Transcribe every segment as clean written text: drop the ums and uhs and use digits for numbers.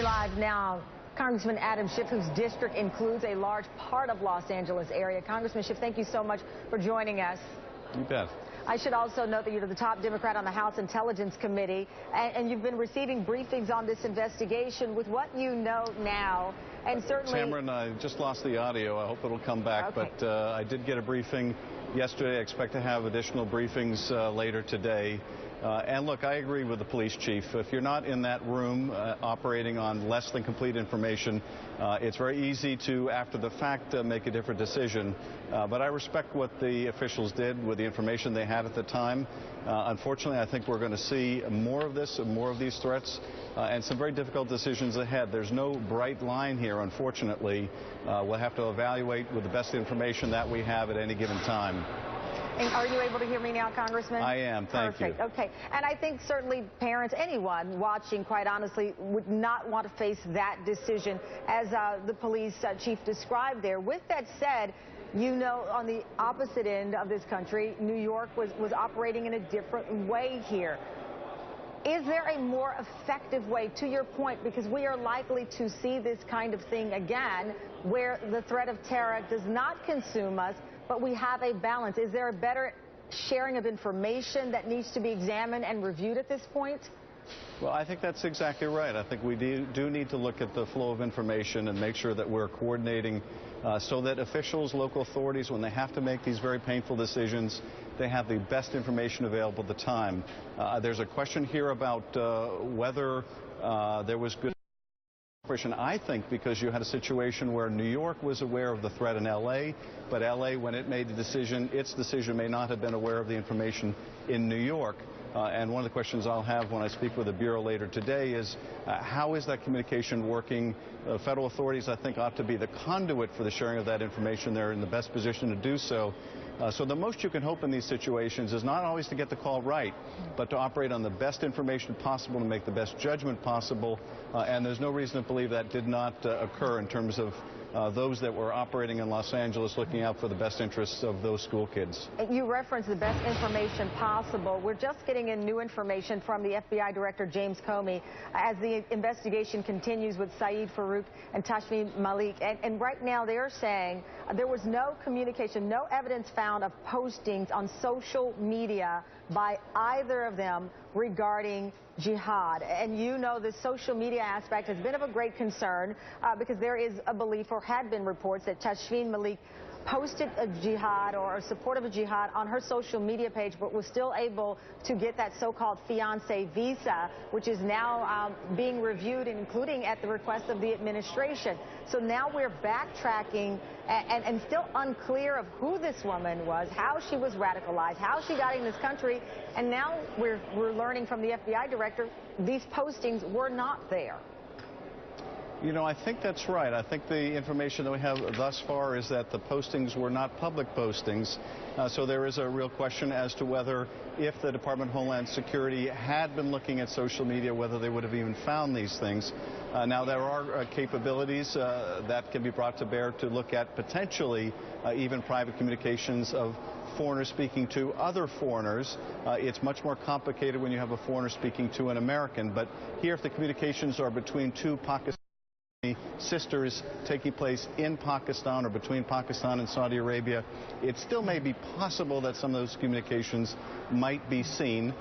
live now. Congressman Adam Schiff, whose district includes a large part of Los Angeles area. Congressman Schiff, thank you so much for joining us. You bet. I should also note that you're the top Democrat on the House Intelligence Committee, and you've been receiving briefings on this investigation. With what you know now, and certainly... Tamron, I just lost the audio. I hope it'll come back, okay. But I did get a briefing yesterday. I expect to have additional briefings later today. And look, I agree with the police chief. If you're not in that room operating on less than complete information, it's very easy to, after the fact, make a different decision. But I respect what the officials did with the information they had at the time. Unfortunately, I think we're going to see more of this, more of these threats, and some very difficult decisions ahead. There's no bright line here, unfortunately. We'll have to evaluate with the best information that we have at any given time. And are you able to hear me now, Congressman? I am. Thank you. Okay. And I think certainly parents, anyone watching, quite honestly, would not want to face that decision, as the police chief described there. With that said, you know, on the opposite end of this country, New York was operating in a different way here. Is there a more effective way, to your point, because we are likely to see this kind of thing again, where the threat of terror does not consume us, but we have a balance? Is there a better sharing of information that needs to be examined and reviewed at this point? Well, I think that's exactly right. I think we do need to look at the flow of information and make sure that we're coordinating so that officials, local authorities, when they have to make these very painful decisions, they have the best information available at the time. There's a question here about whether there was good operation. I think because you had a situation where New York was aware of the threat in L.A., but L.A., when it made the decision, its decision may not have been aware of the information in New York. And one of the questions I'll have when I speak with the Bureau later today is how is that communication working? Federal authorities, I think, ought to be the conduit for the sharing of that information. They're in the best position to do so. So the most you can hope in these situations is not always to get the call right, but to operate on the best information possible, to make the best judgment possible. And there's no reason to believe that did not occur in terms of those that were operating in Los Angeles, looking out for the best interests of those school kids. You referenced the best information possible. We're just getting in new information from the FBI Director James Comey as the investigation continues with Saeed Farouk and Tashfeen Malik. And right now they're saying there was no communication, no evidence found of postings on social media by either of them regarding jihad. And you know the social media aspect has been of a great concern because there is a belief, or had been reports, that Tashfeen Malik posted a jihad or a support of a jihad on her social media page, but was still able to get that so-called fiancé visa, which is now being reviewed, including at the request of the administration. So now we're backtracking and still unclear of who this woman was, how she was radicalized, how she got in this country, and now we're learning from the FBI director these postings were not there. You know, I think that's right. I think the information that we have thus far is that the postings were not public postings. So there is a real question as to whether, if the Department of Homeland Security had been looking at social media, whether they would have even found these things. Now, there are capabilities that can be brought to bear to look at potentially even private communications of foreigners speaking to other foreigners. It's much more complicated when you have a foreigner speaking to an American. But here, if the communications are between two Pakistani sisters taking place in Pakistan or between Pakistan and Saudi Arabia, it still may be possible that some of those communications might be seen.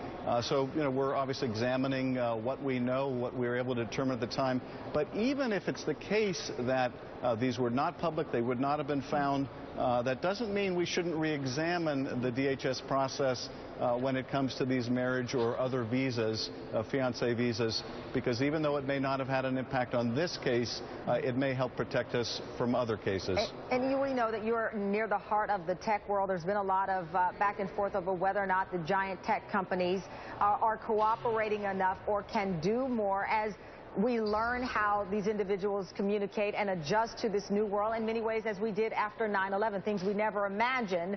So, you know, we're obviously examining what we know, what we were able to determine at the time. But even if it's the case that these were not public, they would not have been found, that doesn't mean we shouldn't re-examine the DHS process when it comes to these marriage or other visas, fiancé visas, because even though it may not have had an impact on this case, it may help protect us from other cases. And we know that you're near the heart of the tech world. There's been a lot of back and forth over whether or not the giant tech companies are cooperating enough or can do more as we learn how these individuals communicate and adjust to this new world in many ways, as we did after 9/11, things we never imagined.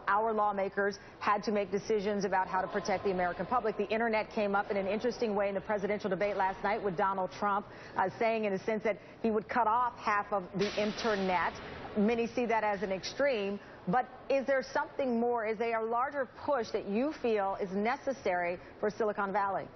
Our lawmakers had to make decisions about how to protect the American public. The internet came up in an interesting way in the presidential debate last night with Donald Trump saying, in a sense, that he would cut off half of the internet. Many see that as an extreme. But is there something more? Is there a larger push that you feel is necessary for Silicon Valley?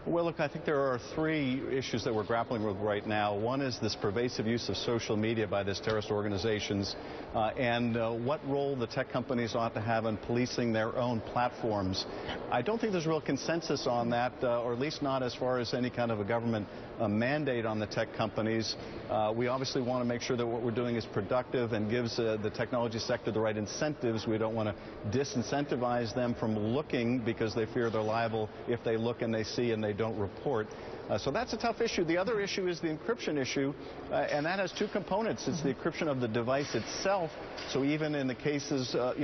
Well, look, I think there are three issues that we're grappling with right now. One is this pervasive use of social media by these terrorist organizations and what role the tech companies ought to have in policing their own platforms. I don't think there's real consensus on that, or at least not as far as any kind of a government mandate on the tech companies. We obviously want to make sure that what we're doing is productive and gives the technology sector the right incentives. We don't want to disincentivize them from looking because they fear they're liable if they look and they see and they don't report. So that's a tough issue. The other issue is the encryption issue, and that has two components. It's the encryption of the device itself. So even in the cases, of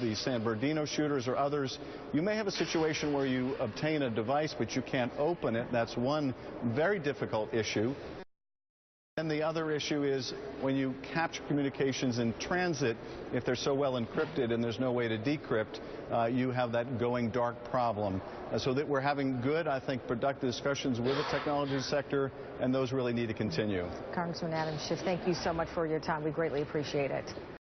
the San Bernardino shooters or others, you may have a situation where you obtain a device, but you can't open it. That's one very difficult issue. And the other issue is when you capture communications in transit, if they're so well encrypted and there's no way to decrypt, you have that going dark problem. So that we're having good, I think, productive discussions with the technology sector, and those really need to continue. Congressman Adam Schiff, thank you so much for your time. We greatly appreciate it.